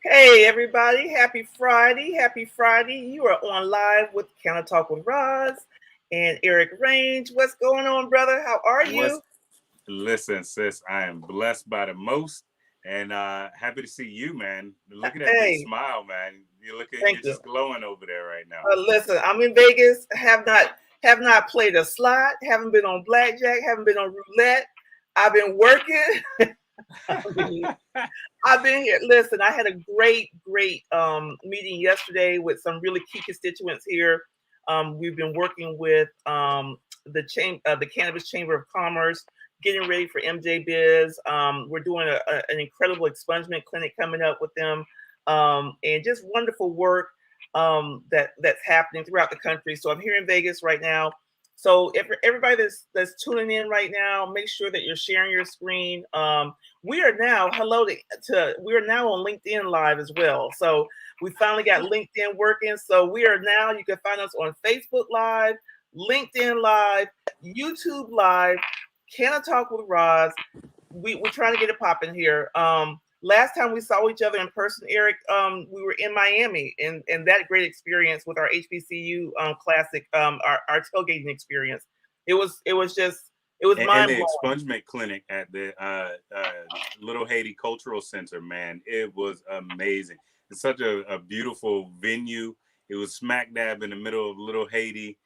Hey everybody, happy Friday. Happy Friday. You are on live with Can I Talk with Roz and Eric Range. What's going on, brother? How are What's you? Listen, sis, I am blessed by the most and happy to see you, man. Looking at this Hey, smile, man. thank You're you. just glowing over there right now. Listen, I'm in Vegas. Have not played a slot, haven't been on blackjack, haven't been on roulette. I've been working. I've been here. Listen, I had a great meeting yesterday with some really key constituents here. We've been working with the Cannabis Chamber of Commerce, getting ready for MJ Biz. We're doing an incredible expungement clinic coming up with them, and just wonderful work that's happening throughout the country. So I'm here in Vegas right now. So if everybody that's tuning in right now, make sure that you're sharing your screen. We are now we are now on LinkedIn Live as well. So we finally got LinkedIn working. So we are now, you can find us on Facebook Live, LinkedIn Live, YouTube Live. Can I Talk with Roz? We're trying to get it popping here. Last time we saw each other in person, Eric, we were in Miami, and that great experience with our HBCU classic, our tailgating experience. It was And mind the blowing. expungement clinic at the Little Haiti Cultural Center, man, it was amazing. It's such a beautiful venue. It was smack dab in the middle of Little Haiti.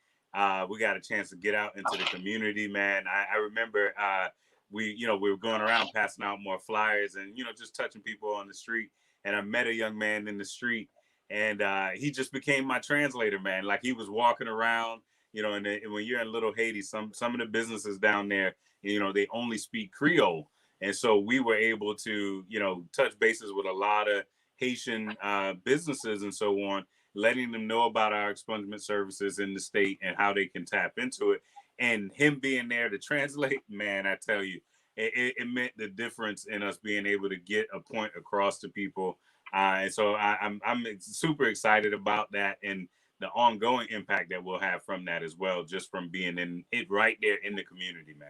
We got a chance to get out into the community, man. I remember we were going around passing out more flyers and just touching people on the street. And I met a young man in the street, and he just became my translator, man. Like he was walking around, and when you're in Little Haiti, some of the businesses down there, they only speak Creole, and so we were able to, touch bases with a lot of Haitian businesses and so on, letting them know about our expungement services in the state and how they can tap into it. And him being there to translate, man, I tell you, it meant the difference in us being able to get a point across to people. And so I'm super excited about that, and the ongoing impact that we'll have from that as well, just from being in it right there in the community, man.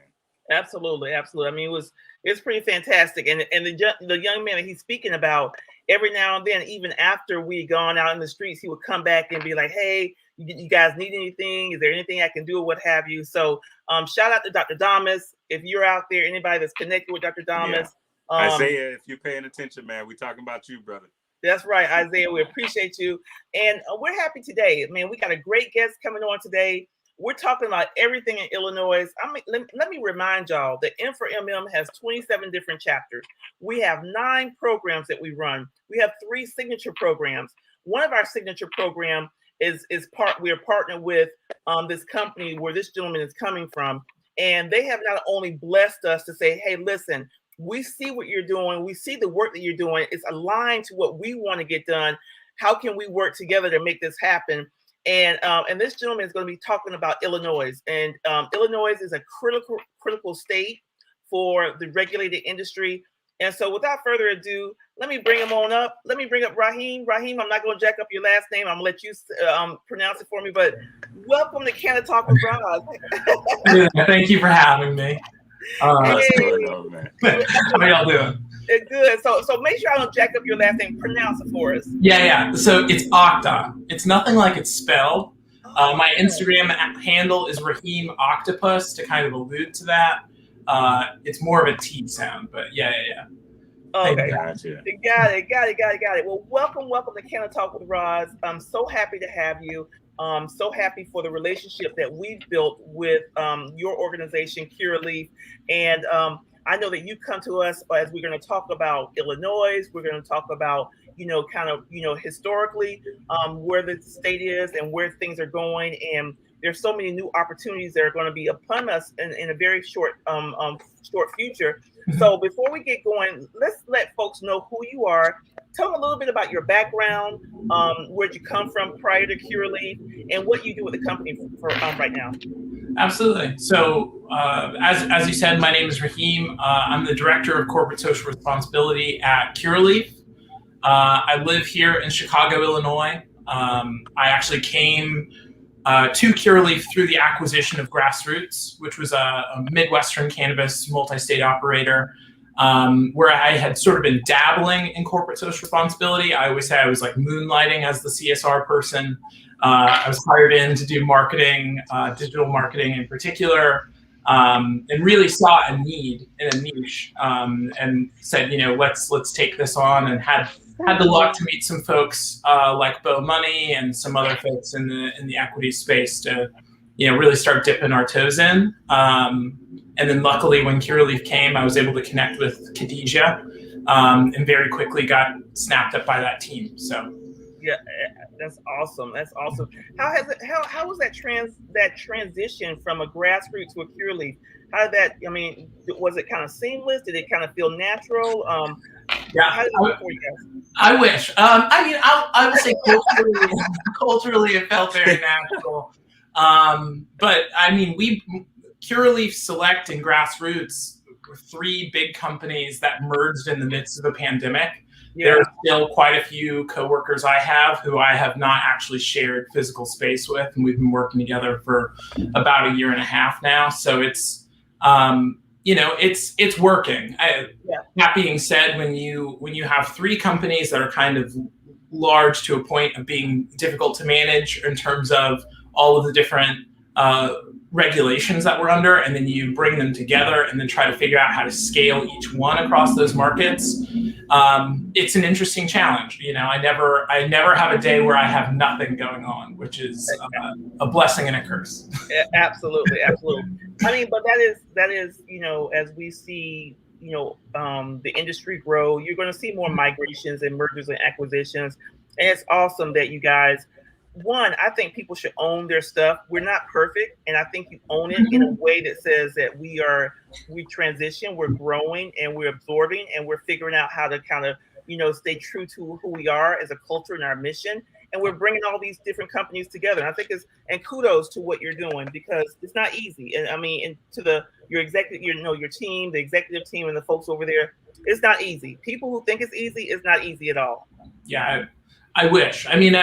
Absolutely, absolutely. I mean, it's pretty fantastic, and the young man that he's speaking about, every now and then, even after we had gone out in the streets, he would come back and be like, "Hey, you guys need anything? Is there anything I can do, or what have you?" So, shout out to Dr. Damas. If you're out there, anybody that's connected with Dr. Yeah, Damas, um, Isaiah, if you're paying attention, man, we talking about you, brother. that's right, Isaiah. We appreciate you. And we're happy today. Man, we got a great guest coming on today. We're talking about everything in Illinois. Let me remind y'all that M4MM has 27 different chapters. We have 9 programs that we run. We have 3 signature programs. One of our signature program we are partnered with this company where this gentleman is coming from. And they have not only blessed us to say, hey, listen, we see what you're doing. We see the work that you're doing. It's aligned to what we want to get done. How can we work together to make this happen? And this gentleman is going to be talking about Illinois. And Illinois is a critical state for the regulated industry. And so, without further ado, let me bring him on up. Let me bring up Raheem. Raheem, I'm not going to jack up your last name. I'm going to let you pronounce it for me. But welcome to Canada Talk with Roz. Yeah, thank you for having me. What's going Hey, on, man? How y'all doing? good. So make sure I don't jack up your last name. Pronounce it for us. Yeah. So it's Octa. It's nothing like it's spelled. My Instagram handle is Raheem Octopus to kind of allude to that. It's more of a T sound, but yeah. Okay. Gotcha. Got it. Well, welcome to Canada Talk with Roz. I'm so happy to have you. So happy for the relationship that we've built with your organization, Curaleaf. And I know that you come to us as we're going to talk about Illinois. We're going to talk about, historically where the state is and where things are going. And there's so many new opportunities that are going to be upon us in a very short future. So before we get going, let's let folks know who you are. Tell them a little bit about your background, where'd you come from prior to Cureleaf, and what you do with the company for right now. Absolutely. So as you said, my name is Raheem. I'm the Director of Corporate Social Responsibility at Cureleaf. I live here in Chicago, Illinois. I actually came to Cureleaf through the acquisition of Grassroots, which was a Midwestern cannabis multi-state operator where I had sort of been dabbling in corporate social responsibility. I always say I was like moonlighting as the CSR person. I was hired in to do marketing, digital marketing in particular, and really saw a need in a niche, and said, let's take this on, and had the luck to meet some folks like Bo Money and some other folks in the equity space to really start dipping our toes in. And then luckily when Curaleaf came, I was able to connect with Khadijah, and very quickly got snapped up by that team. So yeah, that's awesome. That's awesome. How was that transition from a grassroots to a Curaleaf? How did that? I mean, was it kind of seamless? Did it kind of feel natural? Yeah, how did it work for you guys? I wish. I would say culturally it felt very natural. But I mean, Curaleaf Select and Grassroots were three big companies that merged in the midst of a pandemic. Yeah. There are still quite a few coworkers I have who I have not actually shared physical space with, and we've been working together for about a year and a half now. So it's it's working. That being said, when you have three companies that are kind of large to a point of being difficult to manage in terms of all of the different regulations that we're under, and then you bring them together and then try to figure out how to scale each one across those markets, it's an interesting challenge. I never have a day where I have nothing going on, which is a blessing and a curse. Absolutely. I mean, but that is as we see the industry grow, you're going to see more migrations and mergers and acquisitions, and it's awesome that you guys. One, I think people should own their stuff. We're not perfect, and I think you own it in a way that says that we transition, we're growing, and we're absorbing, and we're figuring out how to kind of stay true to who we are as a culture and our mission. And we're bringing all these different companies together. And I think and kudos to what you're doing, because it's not easy. And I mean, and to your executive, your team, the executive team, and the folks over there, it's not easy. People who think it's easy, it's not easy at all. Yeah, I wish. I mean,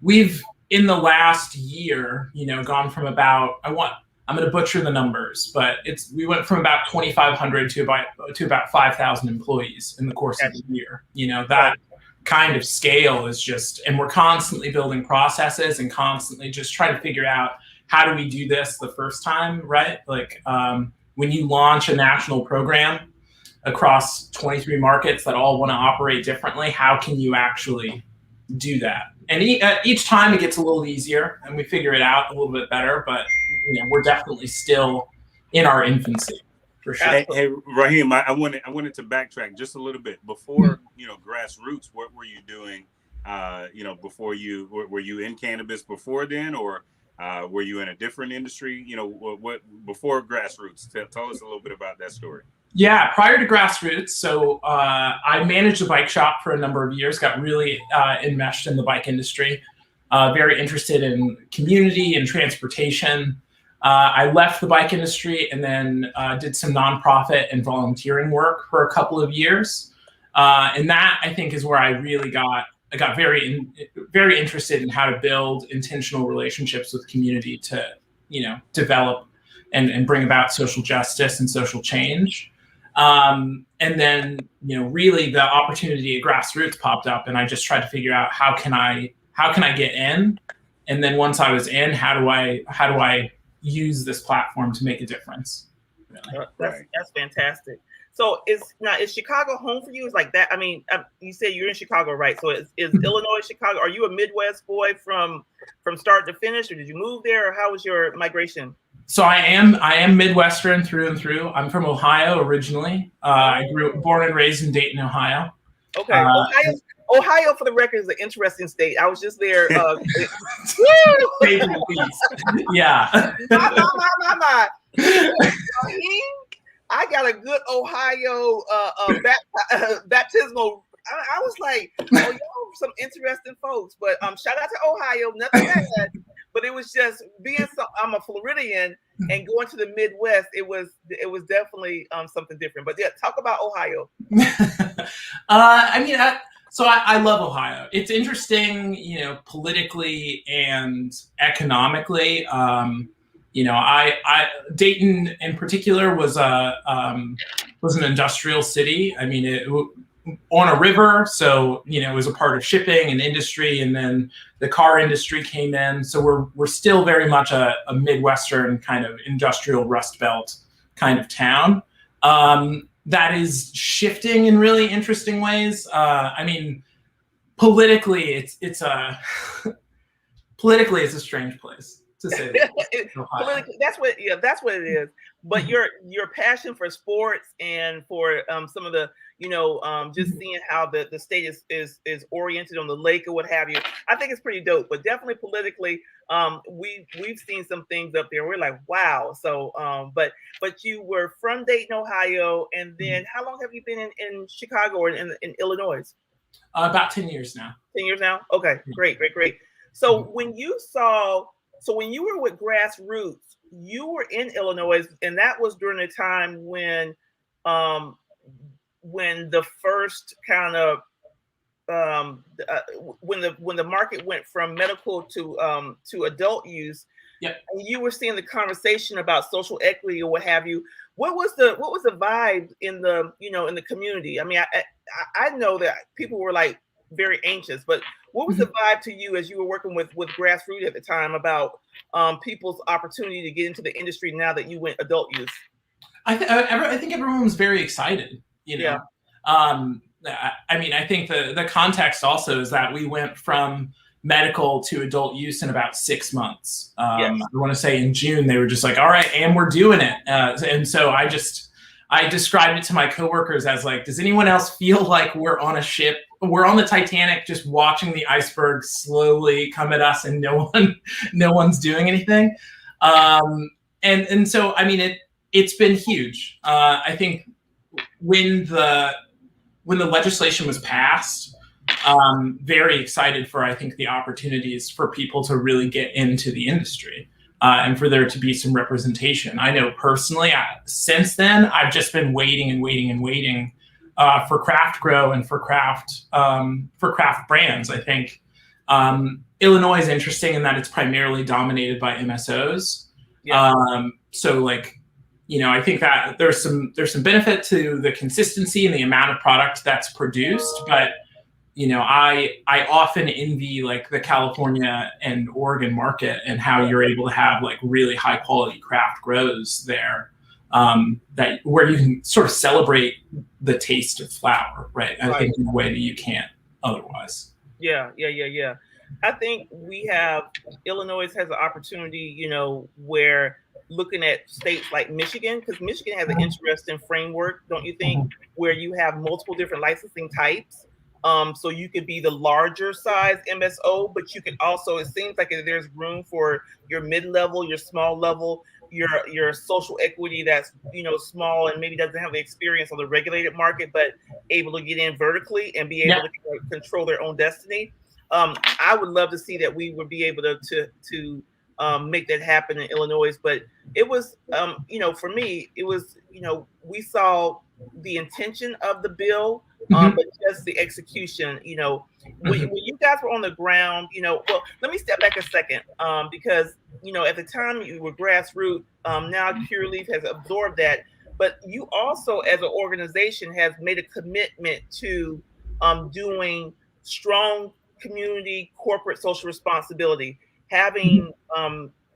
we've in the last year, gone from about I'm going to butcher the numbers, but we went from about 2,500 to about 5,000 employees in the course of the year. That kind of scale is and we're constantly building processes and constantly just trying to figure out how do we do this the first time, right? Like when you launch a national program across 23 markets that all want to operate differently, how can you actually do that? And each time it gets a little easier and we figure it out a little bit better, but we're definitely still in our infancy, for sure. Hey Raheem, I wanted to backtrack just a little bit. Before Grassroots, what were you doing? Before were you in cannabis before then, or were you in a different industry? What before Grassroots? Tell us a little bit about that story. Yeah, prior to Grassroots, so I managed a bike shop for a number of years, got really enmeshed in the bike industry, very interested in community and transportation. I left the bike industry and then did some nonprofit and volunteering work for a couple of years. And that, I think, is where I really got very interested in how to build intentional relationships with community to, develop and bring about social justice and social change. And then, really the opportunity at Grassroots popped up, and I just tried to figure out how can I get in? And then once I was in, how do I use this platform to make a difference? Really. That's fantastic. So is Chicago home for you? Is like that? I mean, you say you're in Chicago, right? So is Illinois, Chicago? Are you a Midwest boy from start to finish, or did you move there, or how was your migration? So I am Midwestern through and through. I'm from Ohio originally. Born and raised in Dayton, Ohio. Okay, Ohio, for the record, is an interesting state. I was just there. Yeah. My. I got a good Ohio baptismal. I was like, y'all some interesting folks. But shout out to Ohio, nothing bad. But it was just I'm a Floridian, and going to the Midwest, it was definitely something different. But yeah, talk about Ohio. I love Ohio. It's interesting, politically and economically. Dayton in particular was an industrial city. I mean, on a river, so it was a part of shipping and industry, and then the car industry came in. So we're still very much a Midwestern kind of industrial Rust Belt kind of town. That is shifting in really interesting ways. I mean, politically, it's a strange place, to say the least. Politically, that's what it is. But your passion for sports and for some of the just seeing how the state is oriented on the lake or what have you, I think it's pretty dope. But definitely politically, we've seen some things up there. We're like, wow. So but you were from Dayton, Ohio, and then how long have you been in Chicago or in Illinois? About 10 years now. 10 years now? Okay, great. So when you were with Grassroots, you were in Illinois, and that was during a time when the first kind of when the market went from medical to adult use. Yep. And you were seeing the conversation about social equity or what have you. What was the vibe in the community? I mean, I know that people were like very anxious, but what was the vibe to you as you were working with Grassroots at the time about people's opportunity to get into the industry now that you went adult use? I think everyone was very excited. Yeah. I mean, I think the context also is that we went from medical to adult use in about 6 months. Yes. I want to say in June, they were just like, all right, and we're doing it. And so I described it to my coworkers as like, does anyone else feel like we're on a ship? We're on the Titanic, just watching the iceberg slowly come at us, and no one's doing anything. And so, I mean, it's been huge. I think when the legislation was passed, very excited for, I think, the opportunities for people to really get into the industry and for there to be some representation. I know personally, since then, I've just been waiting for craft grow and for craft brands. I think Illinois is interesting in that it's primarily dominated by MSOs. Yeah. So like, I think that there's some benefit to the consistency and the amount of product that's produced, but I often envy like the California and Oregon market and how you're able to have like really high quality craft grows there, that where you can sort of celebrate the taste of flower, right? I think in a way that you can't otherwise. Yeah. I think Illinois has an opportunity, where looking at states like Michigan, because Michigan has an interesting framework, don't you think, where you have multiple different licensing types. So you could be the larger size MSO, but you can also, it seems like there's room for your mid-level, your small level, your social equity that's, small and maybe doesn't have the experience on the regulated market, but able to get in vertically and be able to control their own destiny. I would love to see that we would be able to make that happen in Illinois. But it was, for me, it was, we saw the intention of the bill, but just the execution, when you guys were on the ground, well, let me step back a second, because, at the time you were Grassroots, now Cureleaf has absorbed that, but you also as an organization has made a commitment to doing strong community corporate social responsibility, having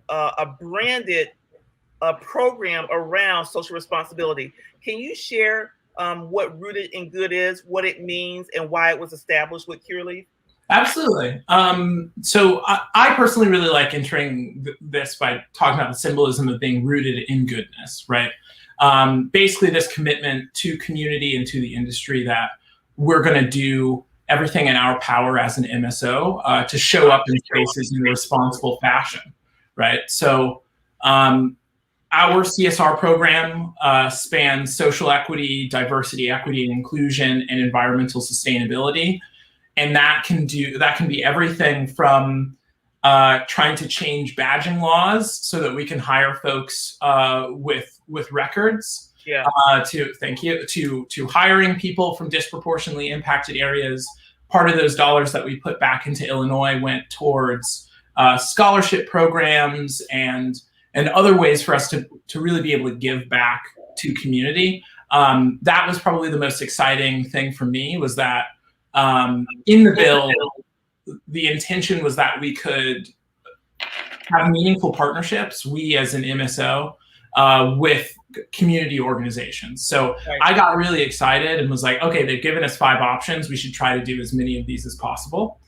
a branded program around social responsibility. Can you share what Rooted in Good is, what it means, and why it was established with Cureleaf? Absolutely. So I personally really like entering this by talking about the symbolism of being rooted in goodness, right? Basically this commitment to community and to the industry that we're going to do everything in our power as an MSO to show up in spaces in a responsible fashion, right? So our CSR program spans social equity, diversity, equity, and inclusion, and environmental sustainability. And that can be everything from trying to change badging laws so that we can hire folks with records, to hiring people from disproportionately impacted areas. Part of those dollars that we put back into Illinois went towards scholarship programs and and other ways for us to really be able to give back to community. That was probably the most exciting thing for me, was that in the bill, the intention was that we could have meaningful partnerships, we as an MSO, with community organizations. So I got really excited and was like, okay, they've given us 5 options. We should try to do as many of these as possible.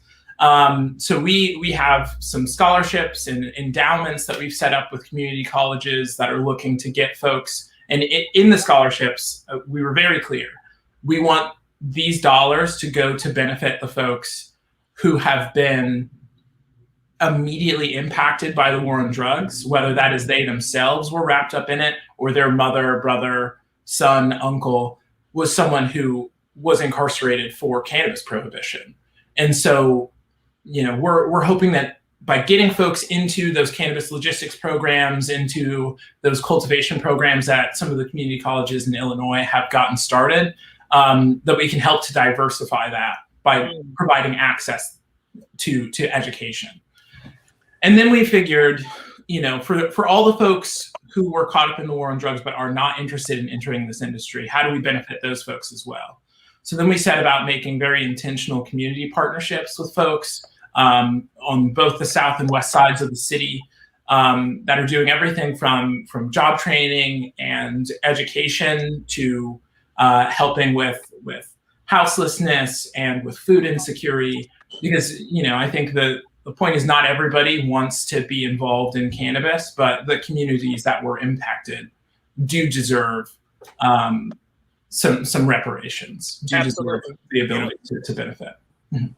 So we have some scholarships and endowments that we've set up with community colleges that are looking to get folks. And in the scholarships, we were very clear. We want these dollars to go to benefit the folks who have been immediately impacted by the war on drugs, whether that is they themselves were wrapped up in it, or their mother, brother, son, uncle was someone who was incarcerated for cannabis prohibition. And so, we're hoping that by getting folks into those cannabis logistics programs, into those cultivation programs that some of the community colleges in Illinois have gotten started, that we can help to diversify that by providing access to education. And then we figured, for all the folks who were caught up in the war on drugs but are not interested in entering this industry, how do we benefit those folks as well? So then we set about making very intentional community partnerships with folks on both the south and west sides of the city that are doing everything from job training and education to helping with houselessness and with food insecurity. Because, I think the point is not everybody wants to be involved in cannabis, but the communities that were impacted do deserve some reparations, do deserve the ability to benefit.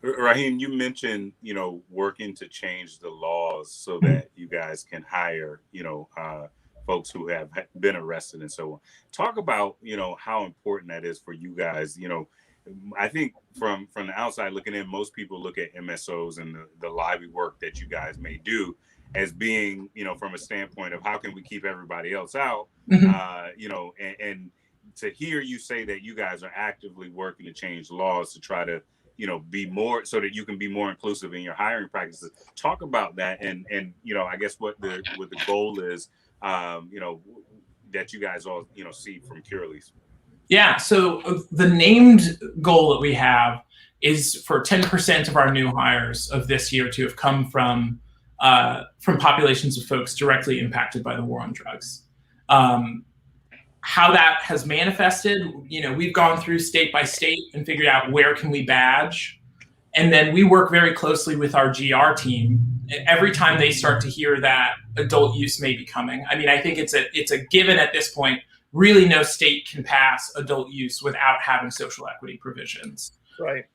Raheem, you mentioned, working to change the laws so that you guys can hire, folks who have been arrested and so on. Talk about, how important that is for you guys. I think from the outside looking in, most people look at MSOs and the lively work that you guys may do as being, from a standpoint of how can we keep everybody else out, and to hear you say that you guys are actively working to change laws to try to, be more, so that you can be more inclusive in your hiring practices. Talk about that, and I guess what the goal is, that you guys all see from Curaleaf. Yeah, so the named goal that we have is for 10% of our new hires of this year to have come from populations of folks directly impacted by the war on drugs. How that has manifested, we've gone through state by state and figured out where can we badge. And then we work very closely with our GR team. Every time they start to hear that adult use may be coming, I think it's a given at this point. Really, no state can pass adult use without having social equity provisions. Right.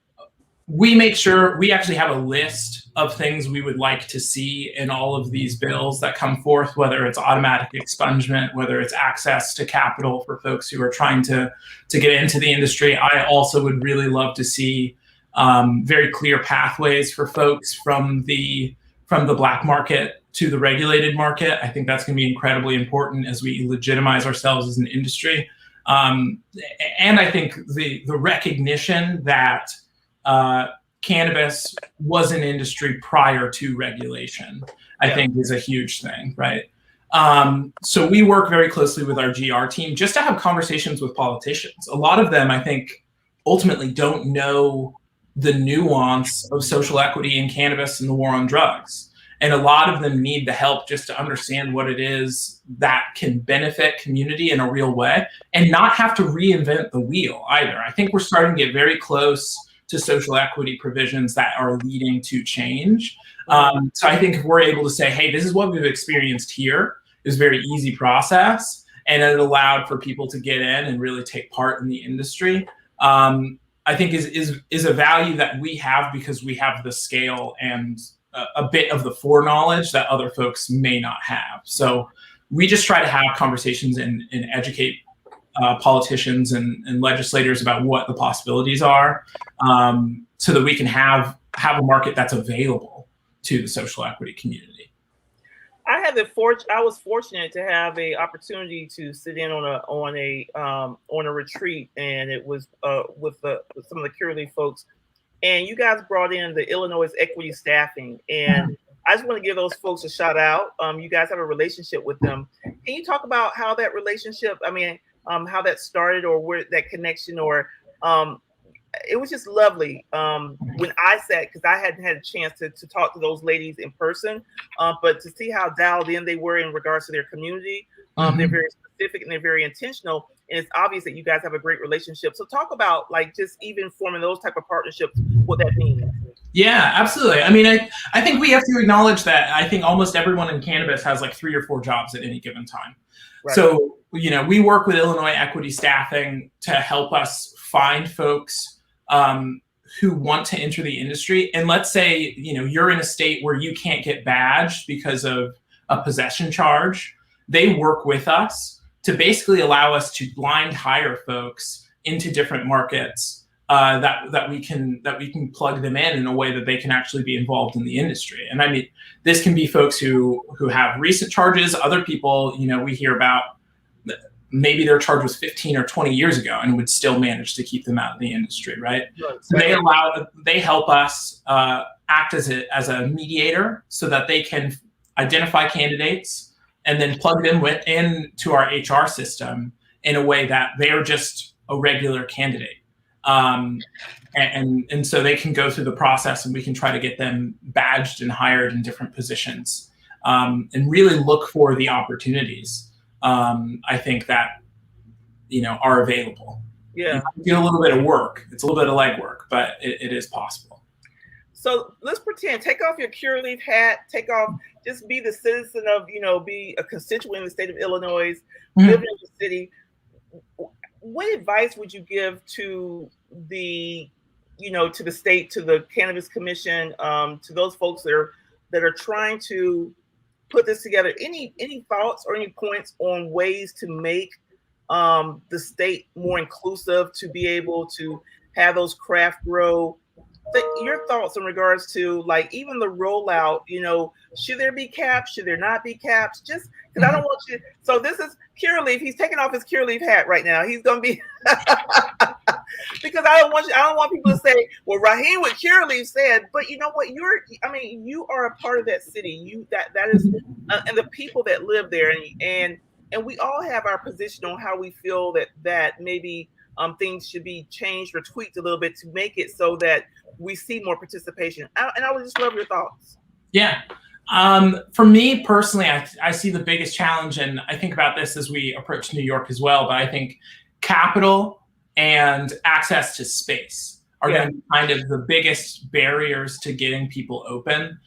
We make sure we actually have a list of things we would like to see in all of these bills that come forth, whether it's automatic expungement, whether it's access to capital for folks who are trying to get into the industry. I also would really love to see very clear pathways for folks from the black market to the regulated market. I think that's going to be incredibly important as we legitimize ourselves as an industry. And I think the recognition that cannabis was an industry prior to regulation, I think is a huge thing, right? So we work very closely with our GR team just to have conversations with politicians. A lot of them, I think, ultimately don't know the nuance of social equity in cannabis and the war on drugs. And a lot of them need the help just to understand what it is that can benefit community in a real way and not have to reinvent the wheel either. I think we're starting to get very close to social equity provisions that are leading to change. So I think if we're able to say, hey, this is what we've experienced here, it was a very easy process, and it allowed for people to get in and really take part in the industry, I think is a value that we have because we have the scale and a bit of the foreknowledge that other folks may not have. So we just try to have conversations and educate politicians and legislators about what the possibilities are, so that we can have a market that's available to the social equity community. I was fortunate to have a opportunity to sit in on a retreat, and it was with some of the Curaleaf folks. And you guys brought in the Illinois equity staffing, and I just want to give those folks a shout out. You guys have a relationship with them. Can you talk about how that relationship? I mean, how that started, or where that connection, or it was just lovely when I sat, because I hadn't had a chance to talk to those ladies in person, but to see how dialed in they were in regards to their community. They're very specific and they're very intentional, and it's obvious that you guys have a great relationship. So talk about like just even forming those type of partnerships, what that means. Yeah, absolutely. I mean, I think we have to acknowledge that I think almost everyone in cannabis has like 3 or 4 jobs at any given time. Right. So, you know, we work with Illinois Equity Staffing to help us find folks who want to enter the industry. And let's say, you know, you're in a state where you can't get badged because of a possession charge. They work with us to basically allow us to blind hire folks into different markets that we can plug them in a way that they can actually be involved in the industry. And I mean, this can be folks who have recent charges. Other people, you know, we hear about maybe their charge was 15 or 20 years ago and would still manage to keep them out of the industry, right? So they help us act as a mediator so that they can identify candidates and then plug them into our HR system in a way that they are just a regular candidate. And so they can go through the process and we can try to get them badged and hired in different positions, and really look for the opportunities. I think that, you know, are available. Yeah. You do a little bit of work. It's a little bit of legwork, but it is possible. So let's pretend, take off your Curaleaf hat, just be the citizen of, you know, be a constituent in the state of Illinois, live in the city. What advice would you give to the, you know, to the state, to the Cannabis Commission, to those folks that are trying to put this together? Any thoughts or any points on ways to make the state more inclusive, to be able to have those craft grow? Your thoughts in regards to like even the rollout, you know, should there be caps? Should there not be caps? Just because I don't want you. So this is Curaleaf. He's taking off his Curaleaf hat right now. He's going to be because I don't want people to say, well, Raheem with Curaleaf said, but you know what? You are a part of that city. That is, and the people that live there, and we all have our position on how we feel that maybe things should be changed or tweaked a little bit to make it so that we see more participation. And I would just love your thoughts. Yeah. For me personally, I see the biggest challenge, and I think about this as we approach New York as well, but I think capital and access to space are going to be kind of the biggest barriers to getting people open.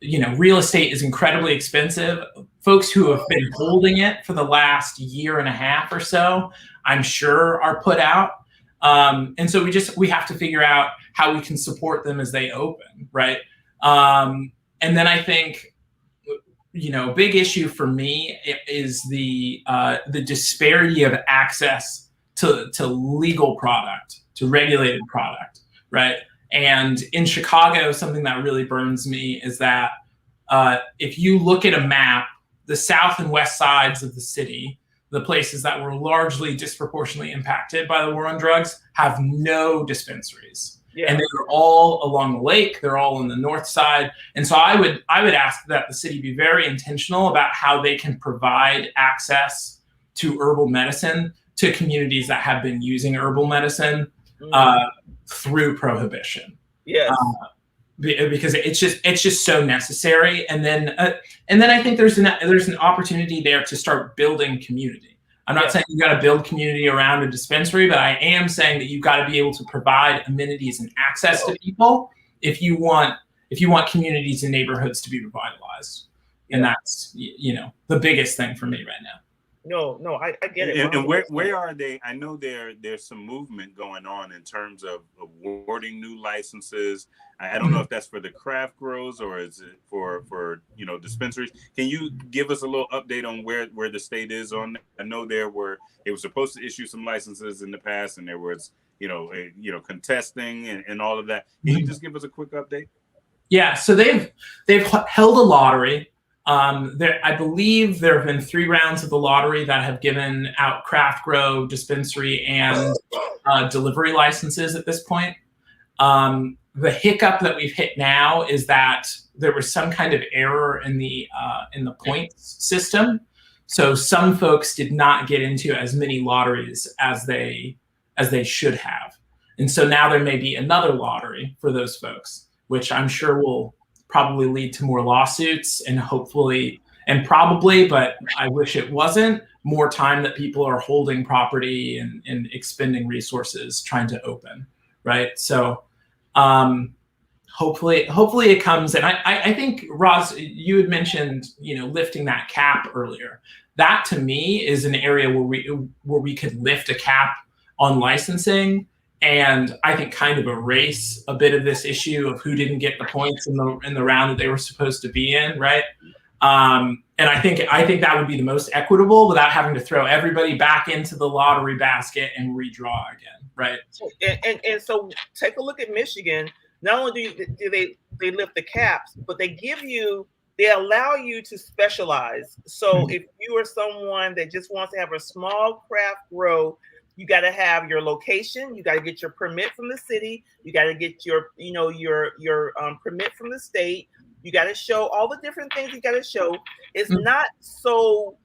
You know, real estate is incredibly expensive. Folks who have been holding it for the last year and a half or so, I'm sure, are put out. And so we have to figure out how we can support them as they open, right? And then I think, you know, a big issue for me is the disparity of access to legal product, to regulated product, right? And in Chicago, something that really burns me is that if you look at a map, the south and west sides of the city, the places that were largely disproportionately impacted by the war on drugs, have no dispensaries. Yeah. And they're all along the lake. They're all on the north side. And so I would ask that the city be very intentional about how they can provide access to herbal medicine to communities that have been using herbal medicine through prohibition. Yes. Because it's just so necessary. And then I think there's an opportunity there to start building community. I'm not saying you got to build community around a dispensary, but I am saying that you've got to be able to provide amenities and access to people if you want communities and neighborhoods to be revitalized. And that's, you know, the biggest thing for me right now. No, I get it. And where are they? I know there's some movement going on in terms of awarding new licenses. I don't know if that's for the craft grows or is it for you know, dispensaries. Can you give us a little update on where the state is on that? I know they were supposed to issue some licenses in the past, and there was contesting and all of that. Can you just give us a quick update? Yeah, so they've held a lottery. I believe there have been 3 rounds of the lottery that have given out craft grow, dispensary, and delivery licenses at this point. the hiccup that we've hit now is that there was some kind of error in the points system. So some folks did not get into as many lotteries as they should have. And so now there may be another lottery for those folks, which I'm sure will probably lead to more lawsuits and hopefully, and probably, but I wish it wasn't, more time that people are holding property and expending resources trying to open, right? So hopefully it comes. And I think, Roz, you had mentioned, lifting that cap earlier. That to me is an area where we could lift a cap on licensing, and I think kind of erase a bit of this issue of who didn't get the points in the round that they were supposed to be in, right? And I think that would be the most equitable without having to throw everybody back into the lottery basket and redraw again, right? And so take a look at Michigan. Not only do they lift the caps, but they allow you to specialize. So if you are someone that just wants to have a small craft grow, you got to have your location. You got to get your permit from the city. You got to get your permit from the state. You got to show all the different things you got to show. It's not so,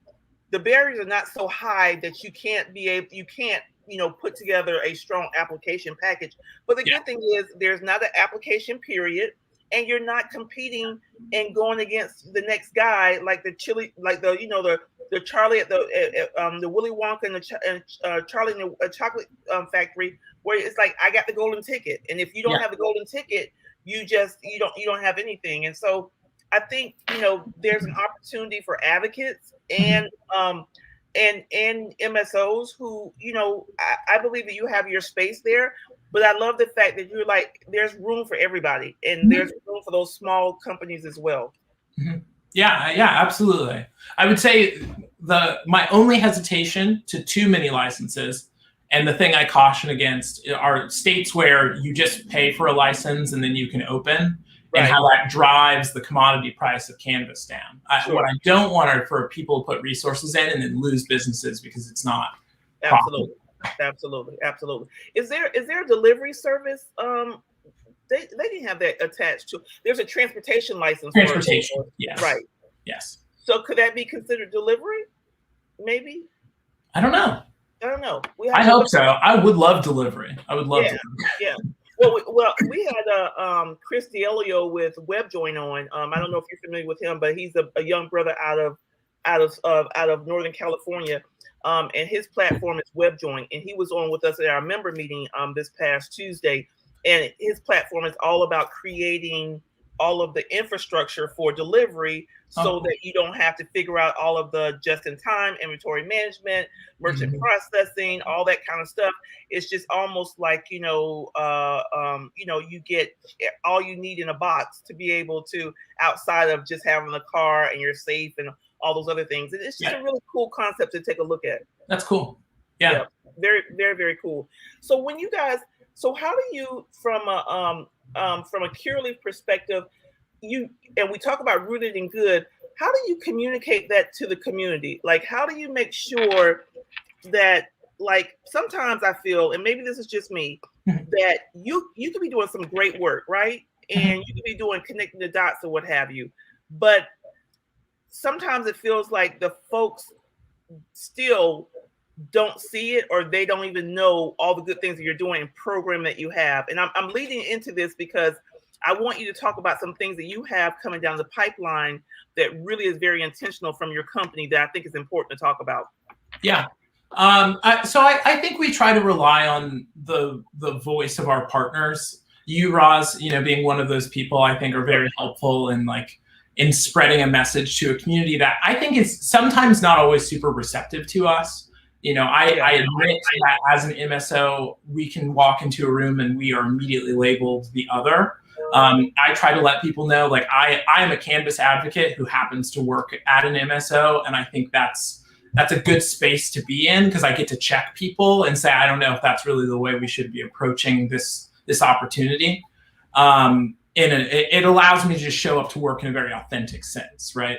the barriers are not so high that you can't put together a strong application package. But the good thing is there's not an application period, and you're not competing and going against the next guy like the Charlie at the Willy Wonka and Charlie in the chocolate factory, where it's like, I got the golden ticket, and if you don't have the golden ticket, you don't have anything. And so I think there's an opportunity for advocates and MSOs who I believe that you have your space there. But I love the fact that you're like, there's room for everybody, and there's room for those small companies as well. Yeah, absolutely. I would say my only hesitation to too many licenses, and the thing I caution against, are states where you just pay for a license and then you can open, and how that drives the commodity price of cannabis down. What I don't want are for people to put resources in and then lose businesses because it's not profitable. Absolutely. Is there a delivery service? They didn't have that attached to. There's a transportation license. Transportation, yes. Right. Yes. So could that be considered delivery? Maybe. I don't know. I hope so. I would love delivery. I would love. Yeah. Well, we had Chris D'Elio with WebJoin on. I don't know if you're familiar with him, but he's a young brother out of Northern California. And his platform is WebJoin, and he was on with us at our member meeting this past Tuesday. And his platform is all about creating all of the infrastructure for delivery, so that you don't have to figure out all of the just-in-time inventory management, merchant processing, all that kind of stuff. It's just almost like you get all you need in a box to be able to, outside of just having a car and you're safe and all those other things. It's just a really cool concept to take a look at. That's cool. Yeah. Very, very, very cool. So how do you, from a Curaleaf perspective, and we talk about rooted in good, how do you communicate that to the community? Like, how do you make sure that, like, sometimes I feel, and maybe this is just me, that you could be doing some great work, right? And you could be doing connecting the dots or what have you, but sometimes it feels like the folks still don't see it, or they don't even know all the good things that you're doing and program that you have. And I'm leading into this because I want you to talk about some things that you have coming down the pipeline that really is very intentional from your company that I think is important to talk about. Yeah. So I think we try to rely on the voice of our partners. You, Roz, being one of those people, I think are very helpful in spreading a message to a community that I think is sometimes not always super receptive to us. I admit that as an MSO, we can walk into a room and we are immediately labeled the other. I try to let people know, like, I am a cannabis advocate who happens to work at an MSO, and I think that's a good space to be in, because I get to check people and say, I don't know if that's really the way we should be approaching this opportunity. And it allows me to just show up to work in a very authentic sense, right?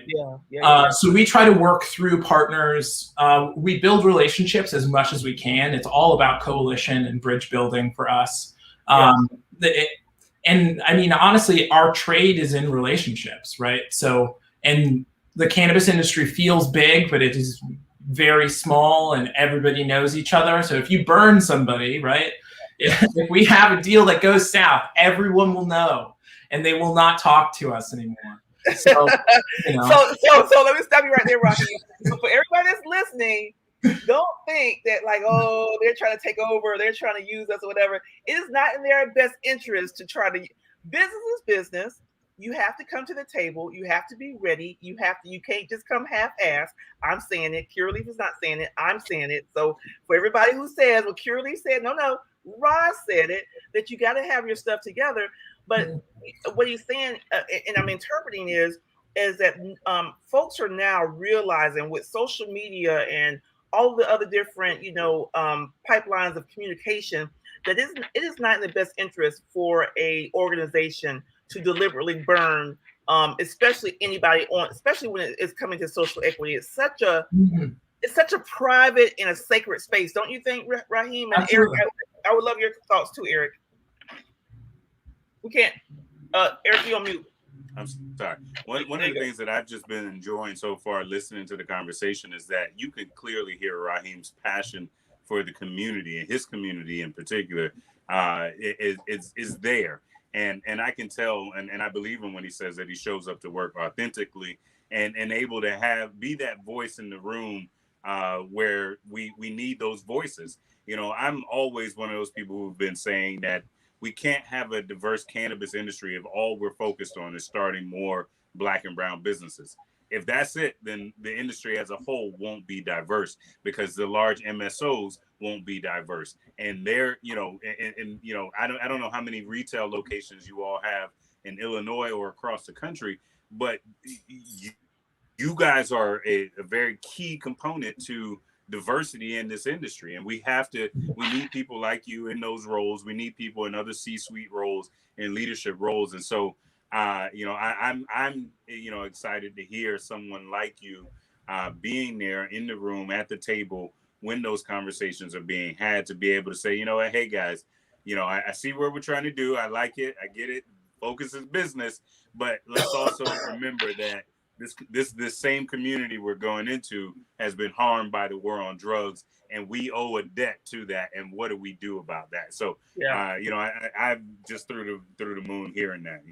Yeah. So we try to work through partners. We build relationships as much as we can. It's all about coalition and bridge building for us. And I mean, honestly, our trade is in relationships, right? So, and the cannabis industry feels big, but it is very small and everybody knows each other. So if you burn somebody, right, if we have a deal that goes south, everyone will know and they will not talk to us anymore. So, you know. so let me stop you right there, Rocky. So for everybody that's listening, don't think that like, oh, they're trying to take over, they're trying to use us or whatever. It is not in their best interest to try to. Business is business. You have to come to the table. You have to be ready. You can't just come half-ass. I'm saying it. Cureleaf is not saying it. I'm saying it. So for everybody who says, well, Cureleaf said, no, Roz said it, that you got to have your stuff together. But what he's saying, and I'm interpreting is that folks are now realizing with social media and all the other different, pipelines of communication, that it is not in the best interest for a organization to deliberately burn, especially especially when it's coming to social equity. It's such a private and a sacred space, don't you think, Raheem and Absolutely. Eric? I would love your thoughts too, Eric. We can't. Eric, you on mute. I'm sorry. One of the things that I've just been enjoying so far listening to the conversation is that you can clearly hear Raheem's passion for the community, and his community in particular is there. And I can tell, and I believe him when he says that he shows up to work authentically and able to be that voice in the room where we need those voices. I'm always one of those people who've been saying that we can't have a diverse cannabis industry if all we're focused on is starting more Black and brown businesses. If that's it, then the industry as a whole won't be diverse because the large MSOs won't be diverse. And they're, I don't know how many retail locations you all have in Illinois or across the country, but you guys are a very key component to diversity in this industry, and we need people like you in those roles. We need people in other C-suite roles and leadership roles. And so I'm excited to hear someone like you being there in the room at the table when those conversations are being had, to be able to say, hey guys, I see what we're trying to do. I like it. I get it. Focus is business, but let's also remember that this same community we're going into has been harmed by the war on drugs, and we owe a debt to that. And what do we do about that? So, I'm just through the moon hearing that.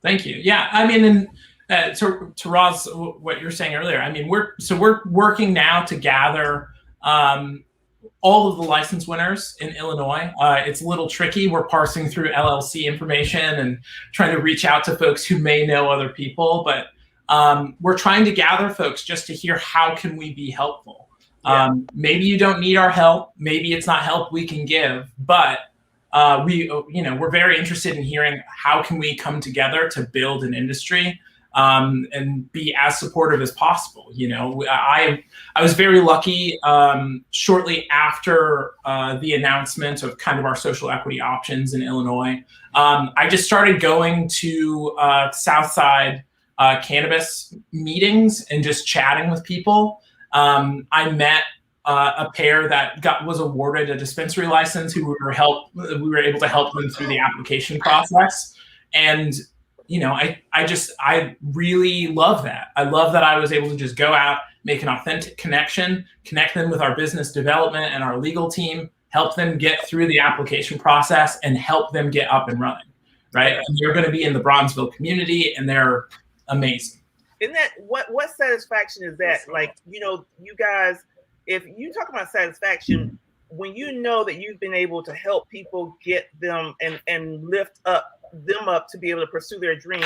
Thank you. Yeah, I mean, and to Roz, what you're saying earlier, I mean, we're working now to gather all of the license winners in Illinois. It's a little tricky. We're parsing through LLC information and trying to reach out to folks who may know other people, but we're trying to gather folks just to hear how can we be helpful. Maybe you don't need our help. Maybe it's not help we can give, but we're very interested in hearing how can we come together to build an industry and be as supportive as possible. I was very lucky shortly after the announcement of kind of our social equity options in Illinois. I just started going to Southside cannabis meetings and just chatting with people. I met a pair that was awarded a dispensary license who we were able to help them through the application process. And I really love that. I love that I was able to just go out, make an authentic connection, connect them with our business development and our legal team, help them get through the application process and help them get up and running, right? And they're going to be in the Bronzeville community and they're amazing. Isn't that what satisfaction is that? Like, you guys, if you talk about satisfaction, when you know that you've been able to help people get them and lift them up to be able to pursue their dream,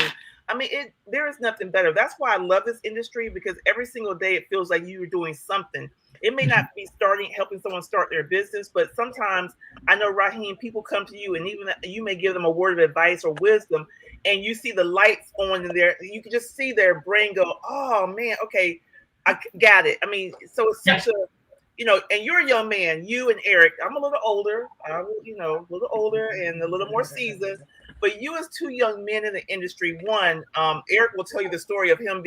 I mean, there is nothing better. That's why I love this industry, because every single day it feels like you're doing something. It may not be helping someone start their business, but sometimes I know, Raheem, people come to you and even you may give them a word of advice or wisdom, and you see the lights on in there. You can just see their brain go, oh man, okay, I got it. I mean, so it's such a, and you're a young man, you and Eric. I'm a little older, a little older and a little more seasoned. But you as two young men in the industry, one, Eric will tell you the story of him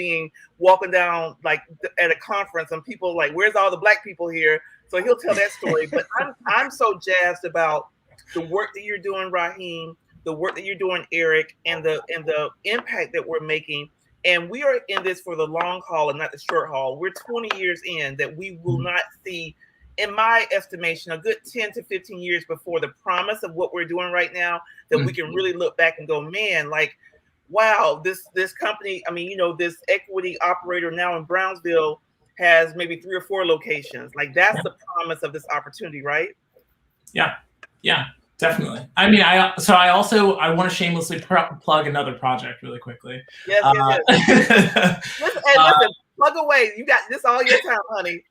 walking down like at a conference and people like, where's all the Black people here? So he'll tell that story. But I'm so jazzed about the work that you're doing, Raheem, the work that you're doing, Eric, and the impact that we're making. And we are in this for the long haul and not the short haul. We're 20 years in that we will not see, in my estimation, a good 10 to 15 years before the promise of what we're doing right now, that we can really look back and go, man, like, wow, this company, I mean, you know, this equity operator now in Brownsville has maybe 3 or 4 locations. Like, that's the promise of this opportunity, right? Yeah, definitely. I mean, I want to shamelessly plug another project really quickly. Yes. Listen, plug away. You got this all your time, honey.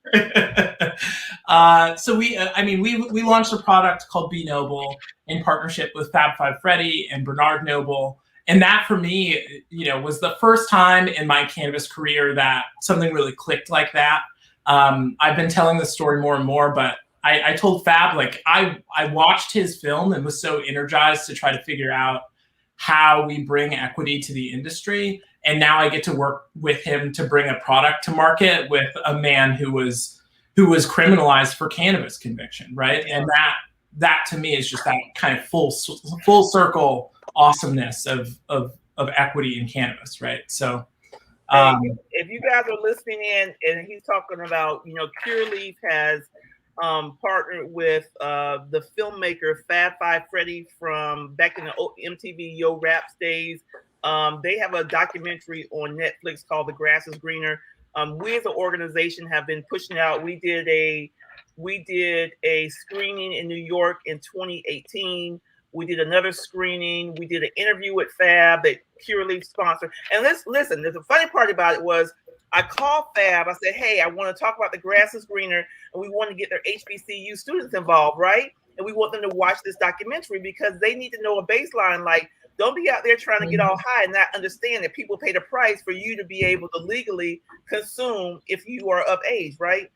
So we launched a product called Be Noble in partnership with Fab Five Freddy and Bernard Noble. And that for me, you know, was the first time in my cannabis career that something really clicked like that. I've been telling this story more and more, but I told Fab, like, I watched his film and was so energized to try to figure out how we bring equity to the industry. And now I get to work with him to bring a product to market with a man who was criminalized for cannabis conviction, right? Yeah. And that to me is just that kind of full circle awesomeness of equity in cannabis, right? So if you guys are listening in and he's talking about, you know, Cureleaf has partnered with the filmmaker Fab Five Freddy from back in the MTV Yo Raps days. They have a documentary on Netflix called The Grass is Greener. We as an organization have been pushing out. We did a screening in New York in 2018. We did another screening. We did an interview with Fab that Cureleaf sponsored. And listen, the funny part about it was I called Fab. I said, hey, I want to talk about The Grass is Greener, and we want to get their HBCU students involved, right? And we want them to watch this documentary because they need to know a baseline. Like, don't be out there trying to get all high and not understand that people pay the price for you to be able to legally consume if you are of age, right?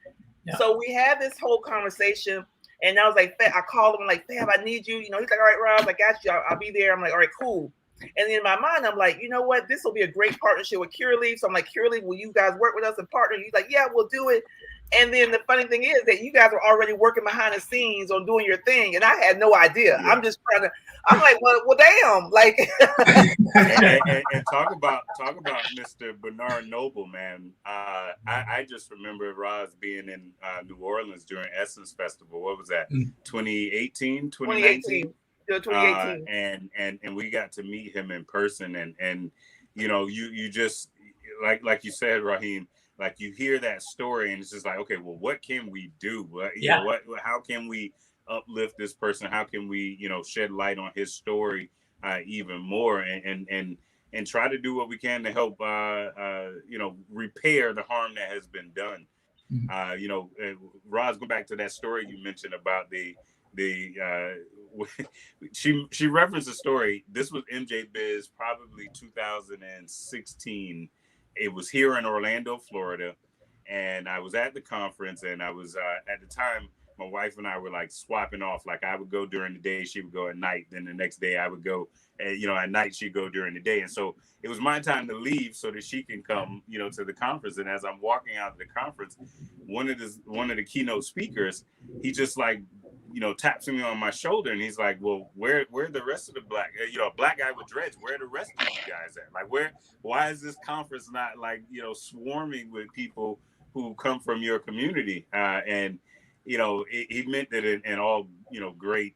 Yeah. So we had this whole conversation, and I was like, I called him, like, Fab, I need you. You know, he's like, all right, Rob, I got you. I'll be there. I'm like, all right, cool. And in my mind, I'm like, you know what? This will be a great partnership with Cureleaf. So I'm like, Cureleaf, will you guys work with us and partner? He's like, yeah, we'll do it. And then the funny thing is that you guys are already working behind the scenes on doing your thing, and I had no idea. Yeah. I'm like, well, damn, like. and talk about Mr. Bernard Noble, man. I just remember Roz being in New Orleans during Essence Festival. What was that? 2018, 2019? 2018. And we got to meet him in person, and you know, you just like you said, Raheem. Like, you hear that story and it's just like, okay, well, what can we do? You know, how can we uplift this person? How can we, you know, shed light on his story even more and try to do what we can to help, you know, repair the harm that has been done. You know, Roz, go back to that story you mentioned about she referenced a story. This was MJ Biz, probably 2016. It was here in Orlando, Florida, and I was at the conference, and I was at the time, my wife and I were like swapping off. Like, I would go during the day, she would go at night. Then the next day I would go, you know, at night she'd go during the day. And so it was my time to leave so that she can come, you know, to the conference. And as I'm walking out of the conference, one of the keynote speakers, he just like, you know, taps me on my shoulder, and he's like, well, where the rest of the black, you know, black guy with dreads, where are the rest of you guys at? Like, why is this conference not, like, you know, swarming with people who come from your community? And, you know, he meant it in all, you know, great,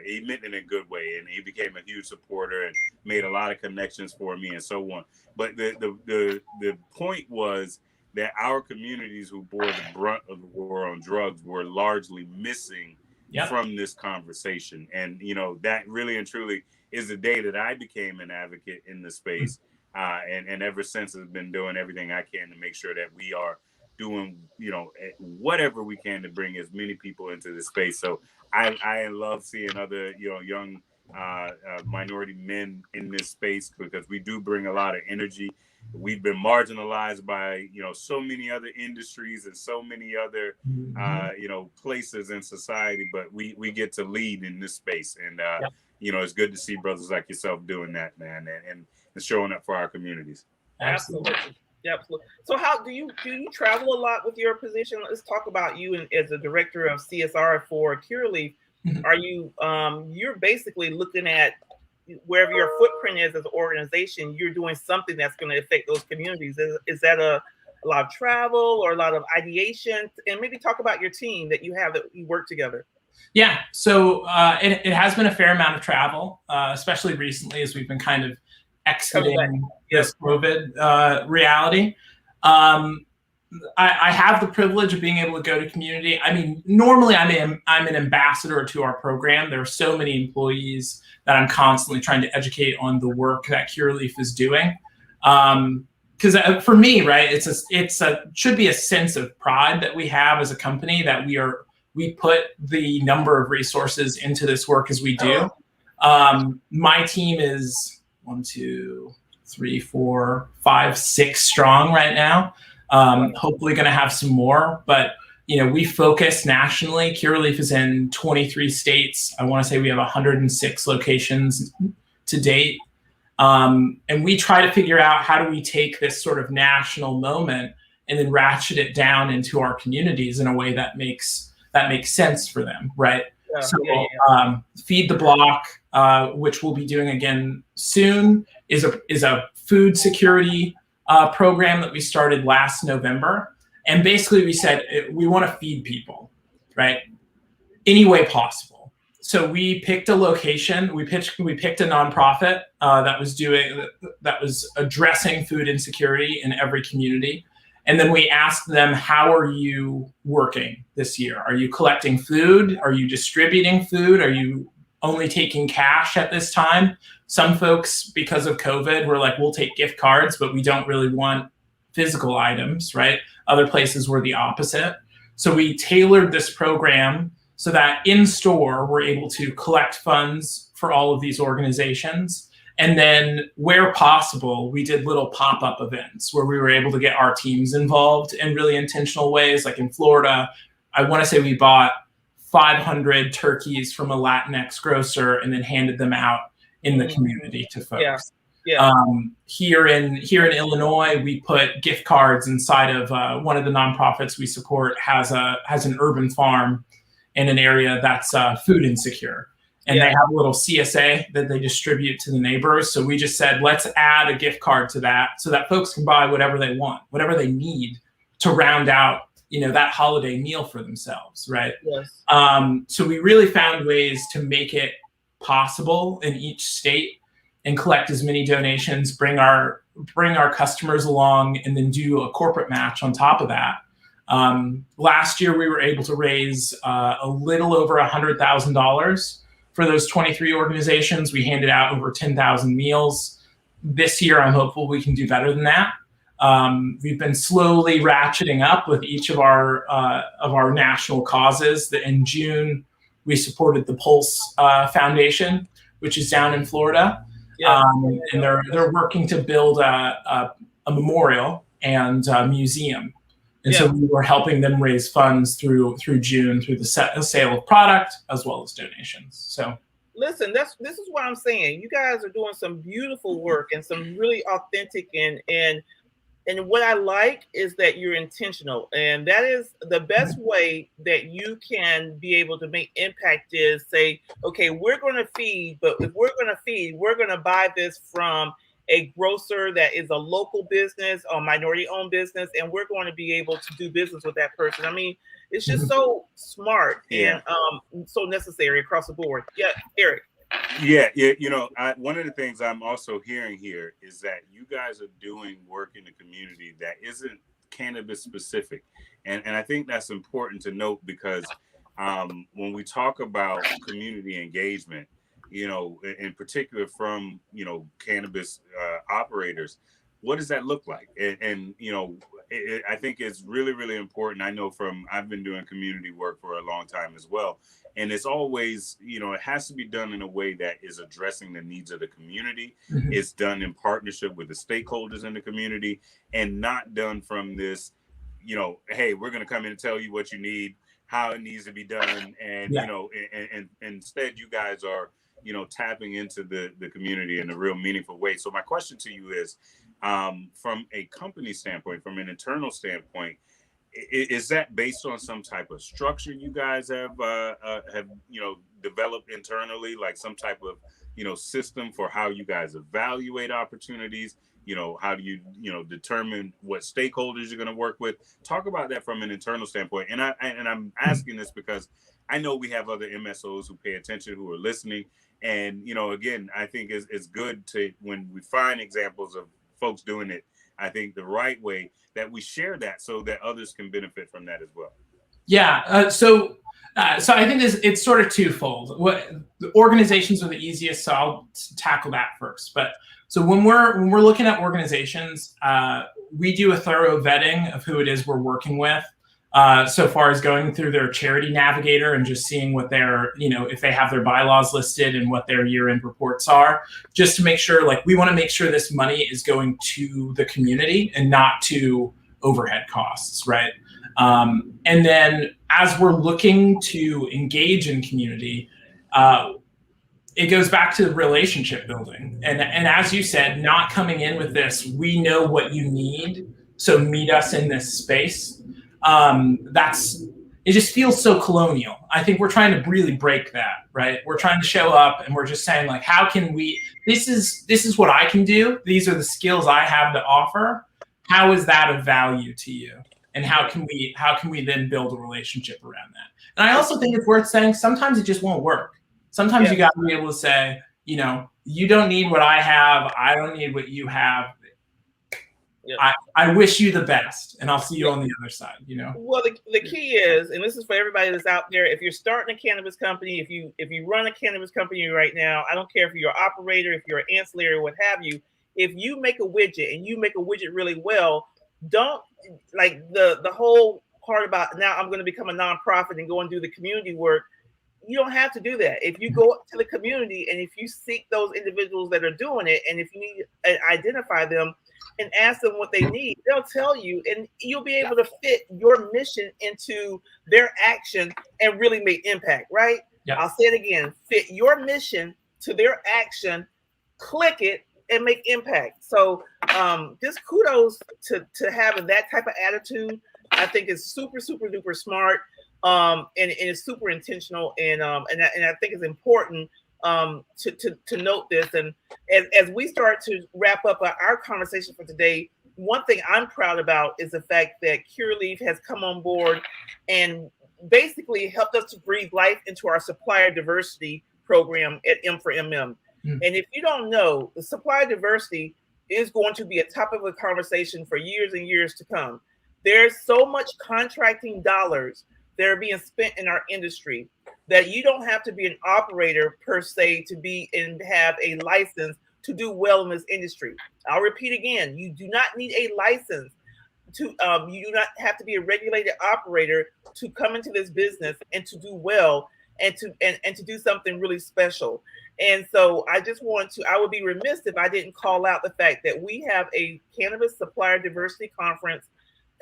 he meant it in a good way. And he became a huge supporter and made a lot of connections for me and so on. But the point was that our communities who bore the brunt of the war on drugs were largely missing from this conversation. And, you know, that really and truly is the day that I became an advocate in the space. And ever since I've been doing everything I can to make sure that we are doing, you know, whatever we can to bring as many people into the space. So I love seeing other, you know, young minority men in this space, because we do bring a lot of energy. We've been marginalized by, you know, so many other industries and so many other, you know, places in society, but we get to lead in this space. And, you know, it's good to see brothers like yourself doing that, man, and showing up for our communities. Absolutely. Yeah, absolutely. So how do you travel a lot with your position? Let's talk about you as a director of CSR for Cureleaf. Are you, you're basically looking at wherever your footprint is as an organization, you're doing something that's going to affect those communities. Is that a lot of travel or a lot of ideation? And maybe talk about your team that you have that you work together. Yeah, so it has been a fair amount of travel, especially recently as we've been kind of exiting this COVID reality. I have the privilege of being able to go to community. I mean, normally I'm an ambassador to our program. There are so many employees that I'm constantly trying to educate on the work that Cureleaf is doing. Because for me, right, it should be a sense of pride that we have as a company that we put the number of resources into this work as we do. My team is 1, 2, 3, 4, 5, 6 strong right now. Hopefully going to have some more, but we focus nationally. Cureleaf is in 23 states. I want to say we have 106 locations to date. And we try to figure out how do we take this sort of national moment and then ratchet it down into our communities in a way that makes sense for them, right? Feed the Block, which we'll be doing again soon, is a food security program that we started last November. And basically we said we want to feed people, right? Any way possible. So we picked a location, we picked a nonprofit that was addressing food insecurity in every community. And then we asked them, how are you working this year? Are you collecting food? Are you distributing food? Are you only taking cash at this time? Some folks, because of COVID, were like, we'll take gift cards, but we don't really want physical items, right? Other places were the opposite. So we tailored this program so that in store, we're able to collect funds for all of these organizations. And then where possible, we did little pop-up events where we were able to get our teams involved in really intentional ways. Like in Florida, I want to say we bought 500 turkeys from a Latinx grocer and then handed them out in the community to folks. Here in Illinois, we put gift cards inside of one of the nonprofits we support has an urban farm in an area that's food insecure. And they have a little CSA that they distribute to the neighbors. So we just said, let's add a gift card to that so that folks can buy whatever they want, whatever they need to round out, that holiday meal for themselves, right? Yes. So we really found ways to make it possible in each state and collect as many donations, bring our customers along, and then do a corporate match on top of that. Last year, we were able to raise a little over $100,000 for those 23 organizations. We handed out over 10,000 meals. This year, I'm hopeful we can do better than that. We've been slowly ratcheting up with each of our national causes. In June, we supported the Pulse Foundation, which is down in Florida. And they're working to build a memorial and a museum. And so we were helping them raise funds through June through the sale of product as well as donations. So listen, this is what I'm saying. You guys are doing some beautiful work and some really authentic and what I like is that you're intentional, and that is the best way that you can be able to make impact is say, okay, we're going to feed, but if we're going to feed, we're going to buy this from a grocer that is a local business or minority-owned business, and we're going to be able to do business with that person. I mean, it's just so smart and so necessary across the board. Yeah, Eric. Yeah. One of the things I'm also hearing here is that you guys are doing work in the community that isn't cannabis specific. And I think that's important to note because when we talk about community engagement, in particular from, cannabis operators, what does that look like? And I think it's really, really important. I know I've been doing community work for a long time as well. And it's always, it has to be done in a way that is addressing the needs of the community. Mm-hmm. It's done in partnership with the stakeholders in the community and not done from this, hey, we're going to come in and tell you what you need, how it needs to be done. And, and instead you guys are, tapping into the community in a real meaningful way. So my question to you is, from a company standpoint, from an internal standpoint, is that based on some type of structure you guys have developed internally, like some type of system for how you guys evaluate opportunities? How do you determine what stakeholders you're going to work with? Talk about that from an internal standpoint. And I'm asking this because I know we have other MSOs who pay attention, who are listening. And again, I think it's good to, when we find examples of folks doing it, I think the right way, that we share that so that others can benefit from that as well. Yeah. So I think it's sort of twofold. The organizations are the easiest, so I'll tackle that first. But so when we're looking at organizations, we do a thorough vetting of who it is we're working with. So far as going through their charity navigator and just seeing what their, if they have their bylaws listed and what their year-end reports are, just to make sure, like, we want to make sure this money is going to the community and not to overhead costs, right? And then as we're looking to engage in community, it goes back to relationship building. And as you said, not coming in with this, we know what you need, so meet us in this space. It just feels so colonial. I think we're trying to really break that, right? We're trying to show up and we're just saying, like, how can we, this is what I can do. These are the skills I have to offer. How is that of value to you? And how can we then build a relationship around that? And I also think it's worth saying sometimes it just won't work. Sometimes you got to be able to say, you don't need what I have. I don't need what you have. Yep. I wish you the best, and I'll see you on the other side. Well, the key is, and this is for everybody that's out there, if you're starting a cannabis company, if you run a cannabis company right now, I don't care if you're an operator, if you're an ancillary, what have you, if you make a widget and you make a widget really well, don't, like, the whole part about now I'm going to become a nonprofit and go and do the community work. You don't have to do that. If you go to the community and if you seek those individuals that are doing it, and if you need to identify them and ask them what they need, they'll tell you, and you'll be able to fit your mission into their action and really make impact, right? Yeah. I'll say it again, fit your mission to their action, click it, and make impact. So just kudos to having that type of attitude. I think it's super, super duper smart. And it's super intentional, and I think it's important to note this. And as we start to wrap up our conversation for today, one thing I'm proud about is the fact that Cureleaf has come on board and basically helped us to breathe life into our supplier diversity program at M4MM. And if you don't know, the supplier diversity is going to be a topic of conversation for years and years to come. There's so much contracting dollars that are being spent in our industry that you don't have to be an operator per se to be and have a license to do well in this industry. I'll repeat again, you do not need a license to, you do not have to be a regulated operator to come into this business and to do well and to do something really special. And so I would be remiss if I didn't call out the fact that we have a cannabis supplier diversity conference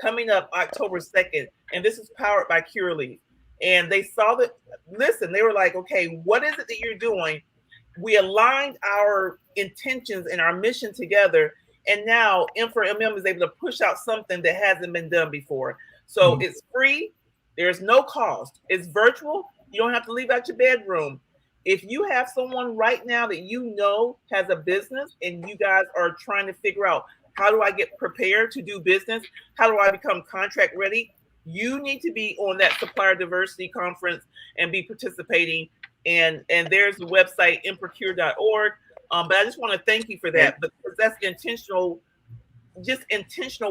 coming up October 2nd, and this is powered by Curaleaf. And they saw that, they were like, okay, what is it that you're doing? We aligned our intentions and our mission together, and now M4MM is able to push out something that hasn't been done before. So it's free, there's no cost, it's virtual, you don't have to leave out your bedroom. If you have someone right now that has a business and you guys are trying to figure out, how do I get prepared to do business? How do I become contract ready? You need to be on that supplier diversity conference and be participating. And there's the website, mprocure.org. But I just want to thank you for that, because that's the intentional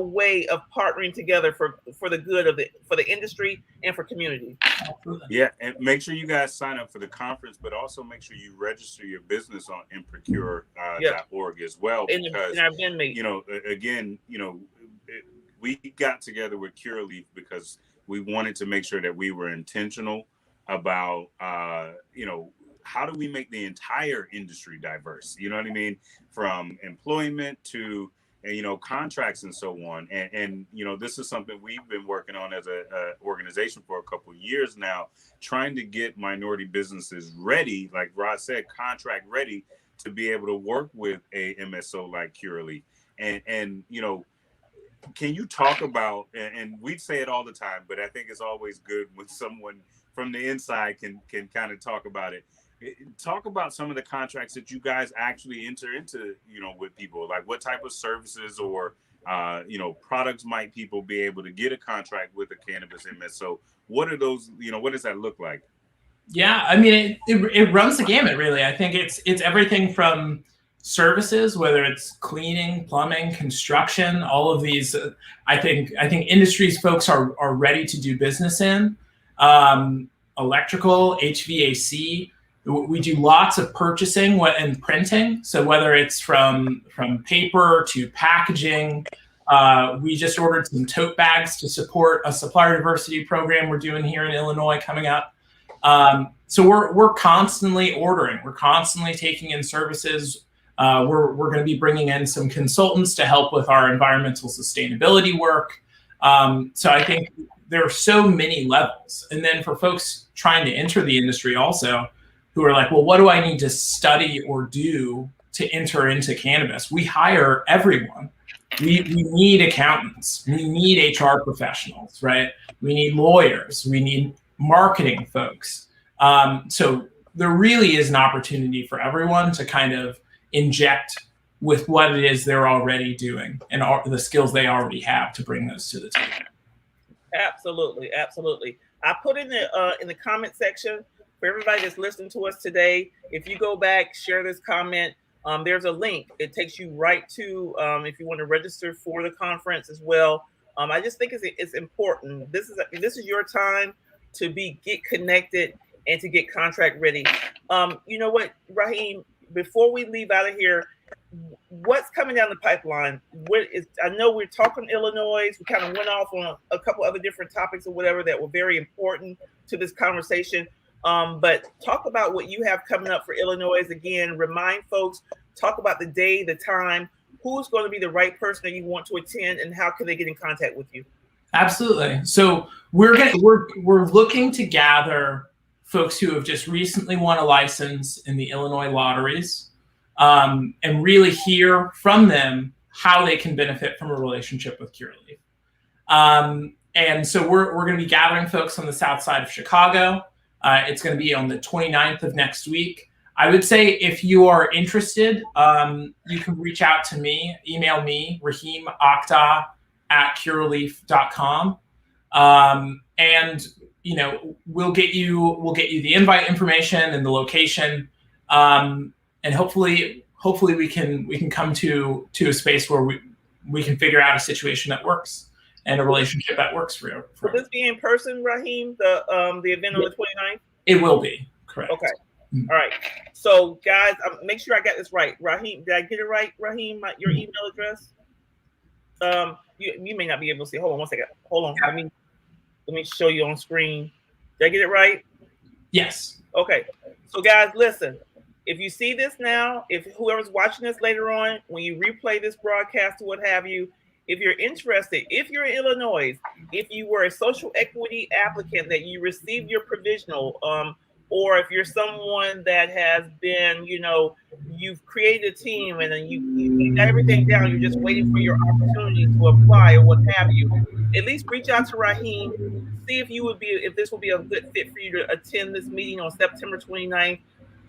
way of partnering together for the good for the industry and for community. Yeah, and make sure you guys sign up for the conference, but also make sure you register your business on mprocure.org as well. Because we got together with Cureleaf because we wanted to make sure that we were intentional about how do we make the entire industry diverse? You know what I mean? From employment to contracts and so on. And this is something we've been working on as a organization for a couple of years now, trying to get minority businesses ready, like Rod said, contract ready to be able to work with a MSO like Cureleaf. And can you talk about, and we say it all the time, but I think it's always good when someone from the inside can kind of talk about it. Talk about some of the contracts that you guys actually enter into, with people, like what type of services or products might people be able to get a contract with a cannabis MSO? What are those, what does that look like? Yeah, I mean, it runs the gamut, really. I think it's everything from services, whether it's cleaning, plumbing, construction, all of these. I think industries folks are ready to do business in. Electrical, HVAC. We do lots of purchasing and printing. So whether it's from paper to packaging, we just ordered some tote bags to support a supplier diversity program we're doing here in Illinois coming up. So we're constantly ordering. We're constantly taking in services. We're going to be bringing in some consultants to help with our environmental sustainability work. So I think there are so many levels. And then for folks trying to enter the industry also, who are like, well, what do I need to study or do to enter into cannabis? We hire everyone. We need accountants. We need HR professionals, right? We need lawyers. We need marketing folks. So there really is an opportunity for everyone to kind of inject with what it is they're already doing and the skills they already have to bring those to the table. Absolutely, absolutely. I put in the comment section for everybody that's listening to us today. If you go back, share this comment. There's a link. It takes you right to if you want to register for the conference as well. I just think it's important. This is your time to get connected and to get contract ready. You know what, Raheem? Before we leave out of here, what's coming down the pipeline? I know we're talking Illinois. We kind of went off on a couple other different topics or whatever that were very important to this conversation. But talk about what you have coming up for Illinois. Again, remind folks, talk about the day, the time, who's going to be the right person that you want to attend, and how can they get in contact with you? Absolutely. So we're looking to gather folks who have just recently won a license in the Illinois lotteries, and really hear from them how they can benefit from a relationship with Curaleaf. And so we're going to be gathering folks on the south side of Chicago. It's going to be on the 29th of next week. I would say if you are interested, you can reach out to me, email me, Raheem Uqdah @cureleaf.com. And we'll get you the invite information and the location. And hopefully we can come to a space where we can figure out a situation that works and a relationship that works for you. Will this be in person, Raheem? The event on the 29th? It will be, correct. Okay. All right. So guys, make sure I got this right. Raheem, did I get it right, Raheem? Your email address? You may not be able to see. Hold on one second. Hold on. Yeah. Let me show you on screen. Did I get it right? Yes. Okay. So guys, listen. If you see this now, if whoever's watching this later on, when you replay this broadcast or what have you, if you're interested, if you're in Illinois, if you were a social equity applicant that you received your provisional, or if you're someone that has been, you've created a team and then you got everything down, you're just waiting for your opportunity to apply or what have you, at least reach out to Raheem, see if this would be a good fit for you to attend this meeting on September 29th.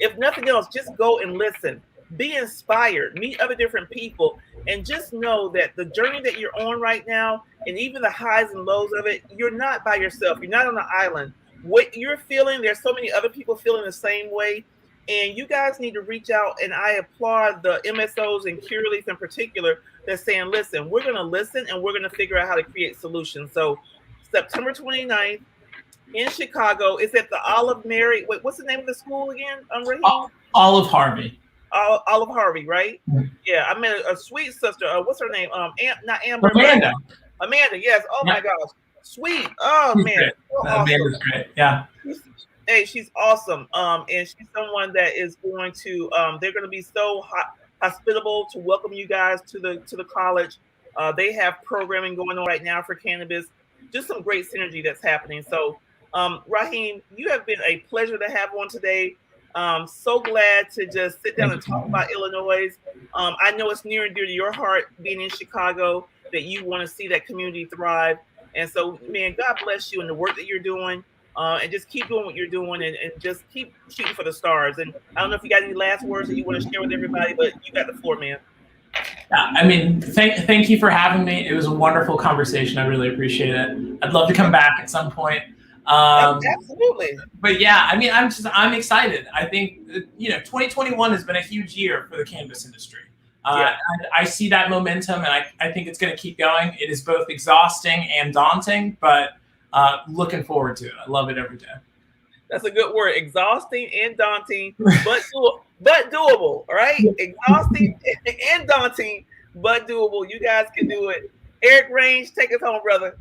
If nothing else, just go and listen. Be inspired, meet other different people, and just know that the journey that you're on right now, and even the highs and lows of it, you're not by yourself. You're not on an island. What you're feeling, there's so many other people feeling the same way, and you guys need to reach out. And I applaud the MSOs and Cureleaf in particular that's saying, listen, we're going to listen and we're going to figure out how to create solutions. So September 29th in Chicago, is at the Olive Mary. Wait, what's the name of the school again? Raheem? Olive Harvey. Olive Harvey, right? Mm-hmm. Yeah, I met a sweet sister. What's her name? Not Amber. Amanda. Amanda, yes. Oh my gosh, sweet. Oh she's man, so awesome. Amanda's great. Yeah. She's awesome. And she's someone that is going to. They're going to be so hospitable to welcome you guys to the college. They have programming going on right now for cannabis. Just some great synergy that's happening. So, Raheem, you have been a pleasure to have on today. So glad to just sit down and talk about Illinois. I know it's near and dear to your heart being in Chicago. that you want to see that community thrive. And so, man, God bless you and the work that you're doing. And just keep doing what you're doing, and just keep shooting for the stars. And I don't know if you got any last words that you want to share with everybody, but you got the floor, man. I mean, thank you for having me. It was a wonderful conversation. I really appreciate it. I'd love to come back at some point. Absolutely. But yeah, I mean, I'm excited. I think 2021 has been a huge year for the cannabis industry. Yeah. I see that momentum, and I think it's going to keep going. It is both exhausting and daunting, but looking forward to it. I love it every day. That's a good word. Exhausting and daunting, but doable. All right. Exhausting and daunting, but doable. You guys can do it. Eric Range, take us home, brother.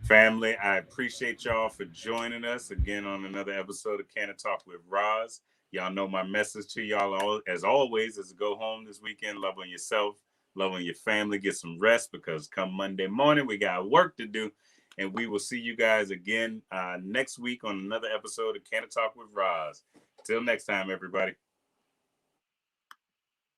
Family, I appreciate y'all for joining us again on another episode of Can Talk with Roz. Y'all know my message to y'all, as always, is to go home this weekend, love on yourself, love on your family, get some rest, because come Monday morning, we got work to do. And we will see you guys again next week on another episode of Can Talk with Roz. Till next time, everybody.